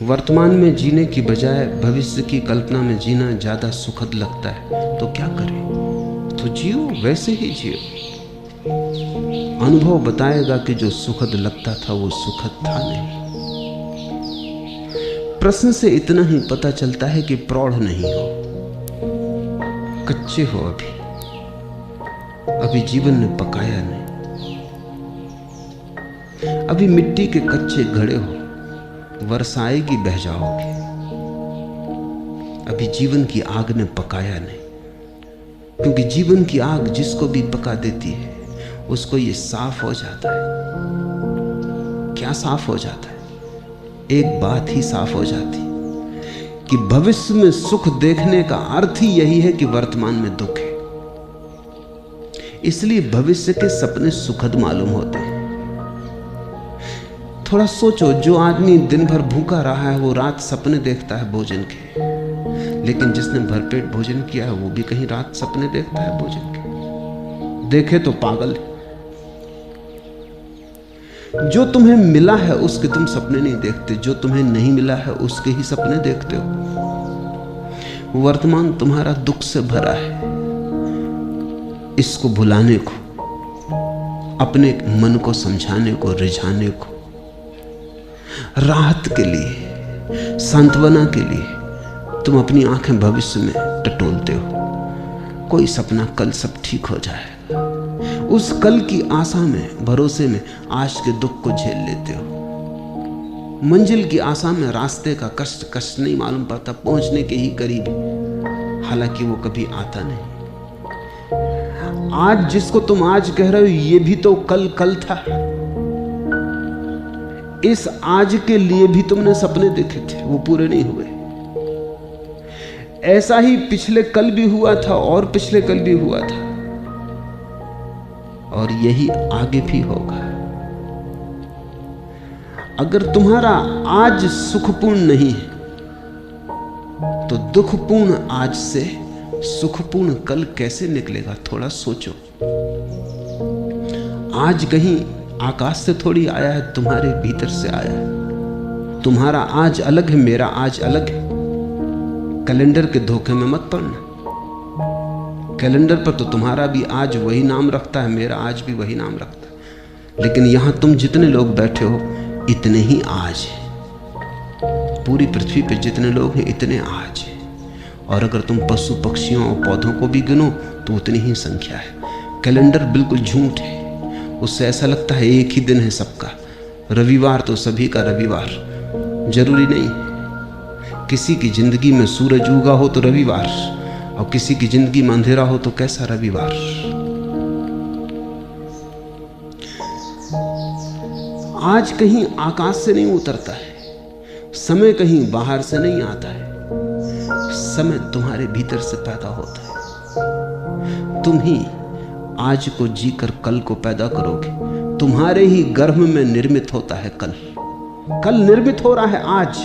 वर्तमान में जीने की बजाय भविष्य की कल्पना में जीना ज्यादा सुखद लगता है, तो क्या करें? तो जियो, वैसे ही जियो। अनुभव बताएगा कि जो सुखद लगता था वो सुखद था नहीं। प्रश्न से इतना ही पता चलता है कि प्रौढ़ नहीं हो, कच्चे हो, अभी जीवन ने पकाया नहीं, अभी मिट्टी के कच्चे घड़े हो, वर्षा आएगी बह जाओगे। अभी जीवन की आग ने पकाया नहीं, क्योंकि जीवन की आग जिसको भी पका देती है उसको ये साफ हो जाता है। क्या साफ हो जाता है? एक बात ही साफ हो जाती कि भविष्य में सुख देखने का अर्थ ही यही है कि वर्तमान में दुख है। इसलिए भविष्य के सपने सुखद मालूम होते हैं। थोड़ा सोचो, जो आदमी दिन भर भूखा रहा है वो रात सपने देखता है भोजन के, लेकिन जिसने भरपेट भोजन किया है वो भी कहीं रात सपने देखता है भोजन के। देखे तो पागल है। जो तुम्हें मिला है उसके तुम सपने नहीं देखते, जो तुम्हें नहीं मिला है उसके ही सपने देखते हो। वर्तमान तुम्हारा दुख से भरा है। इसको भुलाने को, अपने मन को समझाने को, रिझाने को, राहत के लिए, सांत्वना के लिए तुम अपनी आंखें भविष्य में टटोलते हो। कोई सपना कल सब ठीक हो जाएगा, उस कल की आशा में, भरोसे में आज के दुख को झेल लेते हो। मंजिल की आशा में रास्ते का कष्ट नहीं मालूम पड़ता, पहुंचने के ही करीब, हालांकि वो कभी आता नहीं। आज जिसको तुम आज कह रहे हो ये भी तो कल था। इस आज के लिए भी तुमने सपने देखे थे, वो पूरे नहीं हुए। ऐसा ही पिछले कल भी हुआ था और पिछले कल भी हुआ था, और यही आगे भी होगा। अगर तुम्हारा आज सुखपूर्ण नहीं है तो दुखपूर्ण आज से सुखपूर्ण कल कैसे निकलेगा? थोड़ा सोचो। आज कहीं आकाश से थोड़ी आया है, तुम्हारे भीतर से आया है। तुम्हारा आज अलग है, मेरा आज अलग है। कैलेंडर के धोखे में मत पड़ना। कैलेंडर पर तो तुम्हारा भी आज वही नाम रखता है, मेरा आज भी वही नाम रखता है, लेकिन यहां तुम जितने लोग बैठे हो इतने ही आज है। पूरी पृथ्वी पर जितने लोग हैं इतने आज है। और अगर तुम पशु पक्षियों और पौधों को भी गिनो तो उतनी ही संख्या है। कैलेंडर बिल्कुल झूठ है। उससे ऐसा लगता है एक ही दिन है सबका। रविवार तो सभी का रविवार जरूरी नहीं। किसी की जिंदगी में सूरज उगा हो तो रविवार, और किसी की जिंदगी में अंधेरा हो तो कैसा रविवार। आज कहीं आकाश से नहीं उतरता है, समय कहीं बाहर से नहीं आता है। समय तुम्हारे भीतर से पैदा होता है। तुम ही आज को जीकर कल को पैदा करोगे। तुम्हारे ही गर्भ में निर्मित होता है कल। कल निर्मित हो रहा है आज।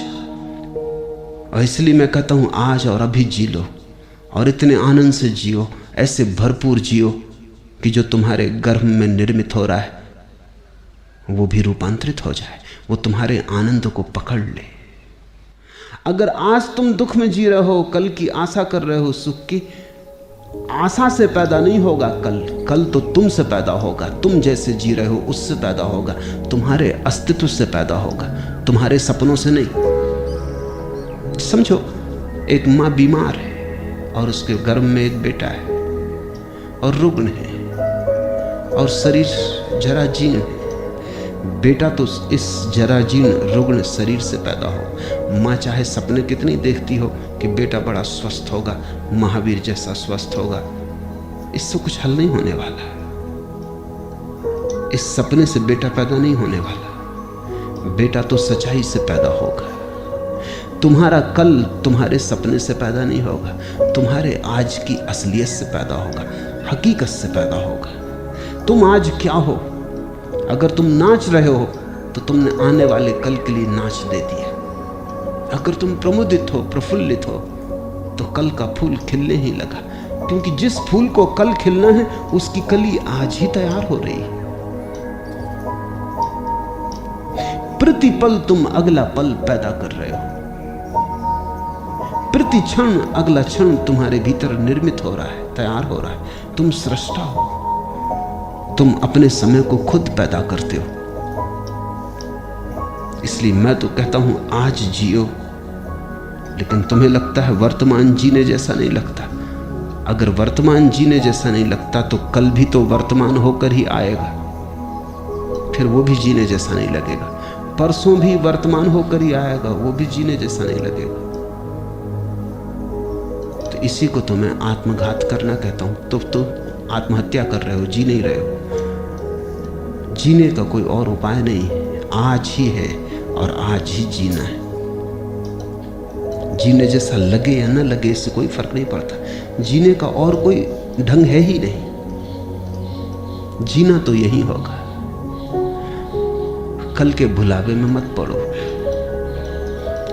और इसलिए मैं कहता हूं आज और अभी जी लो, और इतने आनंद से जियो, ऐसे भरपूर जियो कि जो तुम्हारे गर्भ में निर्मित हो रहा है वो भी रूपांतरित हो जाए, वो तुम्हारे आनंद को पकड़ ले। अगर आज तुम दुख में जी रहे हो, कल की आशा कर रहे हो सुख की, आशा से पैदा नहीं होगा कल तो तुमसे पैदा होगा। तुम जैसे जी रहे हो उससे पैदा होगा, तुम्हारे अस्तित्व से पैदा होगा, तुम्हारे सपनों से नहीं। समझो, एक माँ बीमार है और उसके गर्भ में एक बेटा है और रुग्ण है और शरीर जराजीर्ण है। बेटा तो इस जराजीर्ण रुग्ण शरीर से पैदा हो। माँ चाहे सपने कितनी देखती हो कि बेटा बड़ा स्वस्थ होगा, महावीर जैसा स्वस्थ होगा, इससे कुछ हल नहीं होने वाला। इस सपने से बेटा पैदा नहीं होने वाला। बेटा तो सच्चाई से पैदा होगा। तुम्हारा कल तुम्हारे सपने से पैदा नहीं होगा, तुम्हारे आज की असलियत से पैदा होगा, हकीकत से पैदा होगा। तुम आज क्या हो? अगर तुम नाच रहे हो तो तुमने आने वाले कल के लिए नाच दे दिया। अगर तुम प्रमुदित हो, प्रफुल्लित हो, तो कल का फूल खिलने ही लगा, क्योंकि जिस फूल को कल खिलना है उसकी कली आज ही तैयार हो रही है। प्रतिपल तुम अगला पल पैदा कर रहे हो। प्रति क्षण अगला क्षण तुम्हारे भीतर निर्मित हो रहा है, तैयार हो रहा है। तुम सृष्टा हो, तुम अपने समय को खुद पैदा करते हो। इसलिए मैं तो कहता हूं आज जियो, लेकिन तुम्हें लगता है वर्तमान जीने जैसा नहीं लगता। अगर वर्तमान जीने जैसा नहीं लगता तो कल भी तो वर्तमान होकर ही आएगा, फिर वो भी जीने जैसा नहीं लगेगा। परसों भी वर्तमान होकर ही आएगा, वो भी जीने जैसा नहीं लगेगा। तो इसी को तो मैं आत्मघात करना कहता हूं। तो आत्महत्या कर रहे हो, जी नहीं रहे हो। जीने का कोई और उपाय नहीं है, आज ही है और आज ही जीना है। जीने जैसा लगे या न लगे इससे कोई फर्क नहीं पड़ता। जीने का और कोई ढंग है ही नहीं। जीना तो यही होगा। कल के भुलावे में मत पड़ो।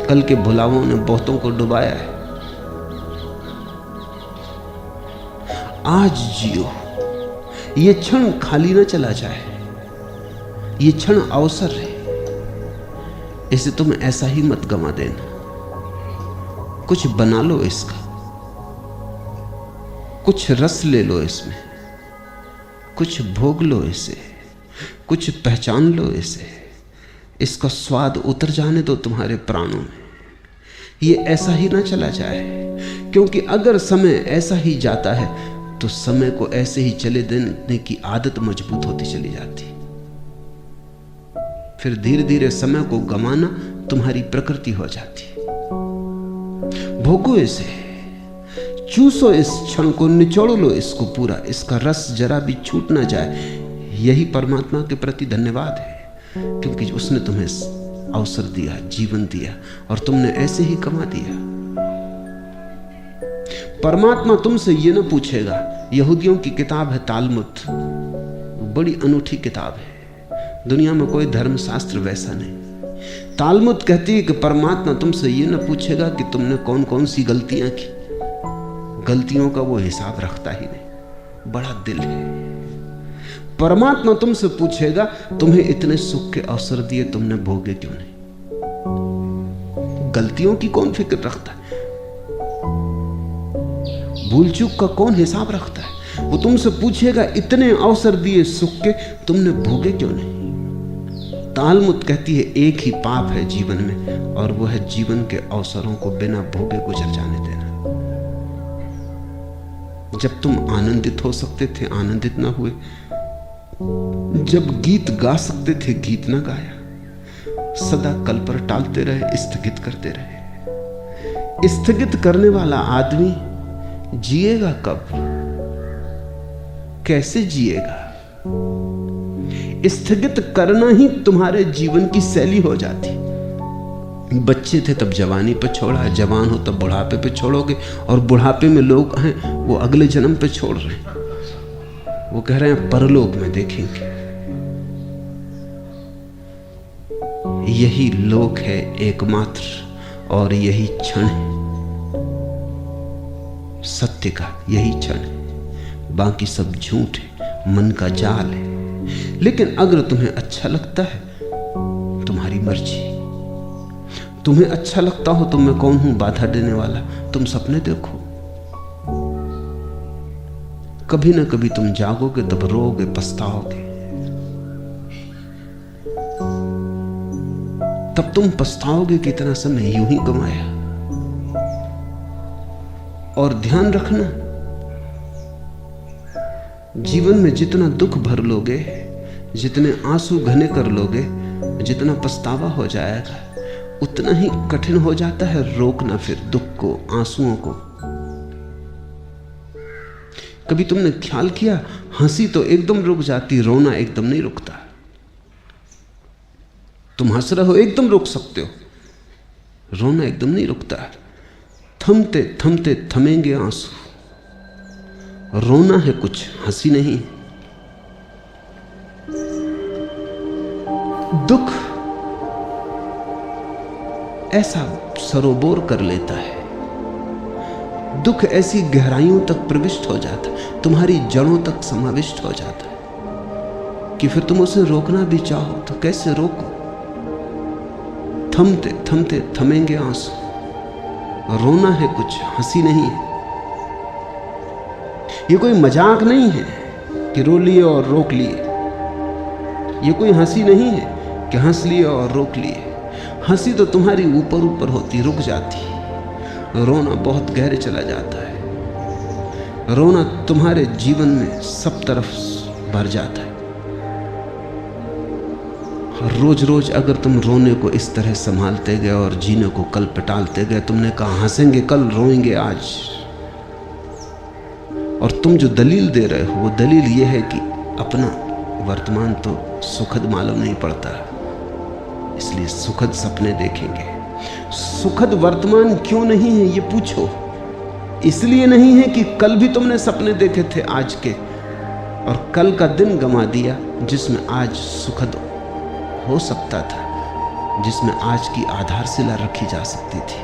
कल के भुलावों ने बहुतों को डुबाया है। आज जियो। ये क्षण खाली ना चला जाए। ये क्षण अवसर है, इसे तुम ऐसा ही मत गंवा देना। कुछ बना लो इसका, कुछ रस ले लो इसमें, कुछ भोग लो इसे, कुछ पहचान लो इसे। इसका स्वाद उतर जाने दो तुम्हारे प्राणों में। ये ऐसा ही ना चला जाए, क्योंकि अगर समय ऐसा ही जाता है तो समय को ऐसे ही चले देने की आदत मजबूत होती चली जाती। फिर धीरे धीरे समय को गंवाना तुम्हारी प्रकृति हो जाती। भोगो इसे, चूसो इस क्षण को, निचोड़ लो इसको पूरा। इसका रस जरा भी छूट ना जाए। यही परमात्मा के प्रति धन्यवाद है, क्योंकि उसने तुम्हें अवसर दिया, जीवन दिया, और तुमने ऐसे ही कमा दिया। परमात्मा तुमसे ये ना पूछेगा। यहूदियों की किताब है तालमुद, बड़ी अनूठी किताब है। दुनिया में कोई धर्मशास्त्र वैसा नहीं। तालमुद कहती है कि परमात्मा तुमसे ये ना पूछेगा कि तुमने कौन कौन सी गलतियां की। गलतियों का वो हिसाब रखता ही नहीं, बड़ा दिल है। परमात्मा तुमसे पूछेगा तुम्हें इतने सुख के अवसर दिए, तुमने भोगे क्यों नहीं? गलतियों की कौन फिक्र रखता है? भूल चूक का कौन हिसाब रखता है? वो तुमसे पूछेगा इतने अवसर दिए सुख के, तुमने भोगे क्यों नहीं? तालमुद कहती है एक ही पाप है जीवन में, और वो है जीवन के अवसरों को बिना भोगे गुजर जाने देना। जब तुम आनंदित हो सकते थे आनंदित ना हुए, जब गीत गा सकते थे गीत ना गाया, सदा कल पर टालते रहे, स्थगित करते रहे। स्थगित करने वाला आदमी जिएगा कब? कैसे जिएगा? स्थगित करना ही तुम्हारे जीवन की शैली हो जाती। बच्चे थे तब जवानी पे छोड़ा, जवान हो तब बुढ़ापे पे छोड़ोगे, और बुढ़ापे में लोग हैं वो अगले जन्म पे छोड़ रहे हैं। वो कह रहे हैं परलोक में देखेंगे। यही लोक है एकमात्र, और यही क्षण है सत्य का। यही क्षण है, बाकी सब झूठ है, मन का जाल है। लेकिन अगर तुम्हें अच्छा लगता है, तुम्हारी मर्जी। तुम्हें अच्छा लगता हो तो मैं कौन हूं बाधा देने वाला? तुम सपने देखो, कभी ना कभी तुम जागोगे, तब रोओगे, पछताओगे। तब तुम पछताओगे कि इतना समय यूं ही गंवाया। और ध्यान रखना, जीवन में जितना दुख भर लोगे, जितने आंसू घने कर लोगे, जितना पछतावा हो जाएगा, उतना ही कठिन हो जाता है रोकना फिर दुख को, आंसुओं को। कभी तुमने ख्याल किया, हंसी तो एकदम रुक जाती, रोना एकदम नहीं रुकता। तुम हंस रहे हो एकदम रुक सकते हो, रोना एकदम नहीं रुकता। थमते थमते थमेंगे आंसू। रोना है कुछ, हंसी नहीं। दुख ऐसा सरोबोर कर लेता है, दुख ऐसी गहराइयों तक प्रविष्ट हो जाता है, तुम्हारी जड़ों तक समाविष्ट हो जाता है कि फिर तुम उसे रोकना भी चाहो तो कैसे रोको? थमते थमते थमेंगे आंसू। रोना है कुछ, हंसी नहीं है। ये कोई मजाक नहीं है कि रो लिए और रोक लिए। ये कोई हंसी नहीं है कि हंस लिए और रोक लिए। हंसी तो तुम्हारी ऊपर ऊपर होती, रुक जाती। रोना बहुत गहरे चला जाता है। रोना तुम्हारे जीवन में सब तरफ भर जाता है। रोज रोज अगर तुम रोने को इस तरह संभालते गए और जीने को कल पे टालते गए, तुमने कहा हंसेंगे कल, रोएंगे आज, और तुम जो दलील दे रहे हो वो दलील ये है कि अपना वर्तमान तो सुखद मालूम नहीं पड़ता, इसलिए सुखद सपने देखेंगे। सुखद वर्तमान क्यों नहीं है ये पूछो। इसलिए नहीं है कि कल भी तुमने सपने देखे थे आज के, और कल का दिन गंवा दिया जिसमें आज सुखद हो सकता था, जिसमें आज की आधारशिला रखी जा सकती थी।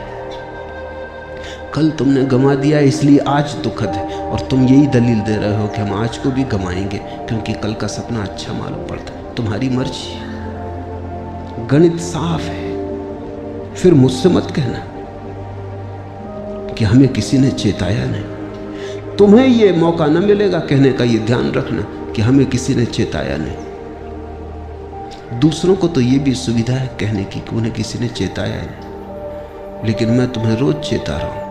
कल तुमने गंवा दिया इसलिए आज दुखद है, और तुम यही दलील दे रहे हो कि हम आज को भी गंवाएंगे क्योंकि कल का सपना अच्छा मालूम पड़ता है। तुम्हारी मर्जी, गणित साफ है। फिर मुझसे मत कहना कि हमें किसी ने चेताया नहीं। तुम्हें यह मौका न मिलेगा कहने का, ये ध्यान रखना कि हमें किसी ने चेताया नहीं। दूसरों को तो ये भी सुविधा है कहने की कि उन्हें किसी ने चेताया नहीं, लेकिन मैं तुम्हें रोज चेता रहा हूं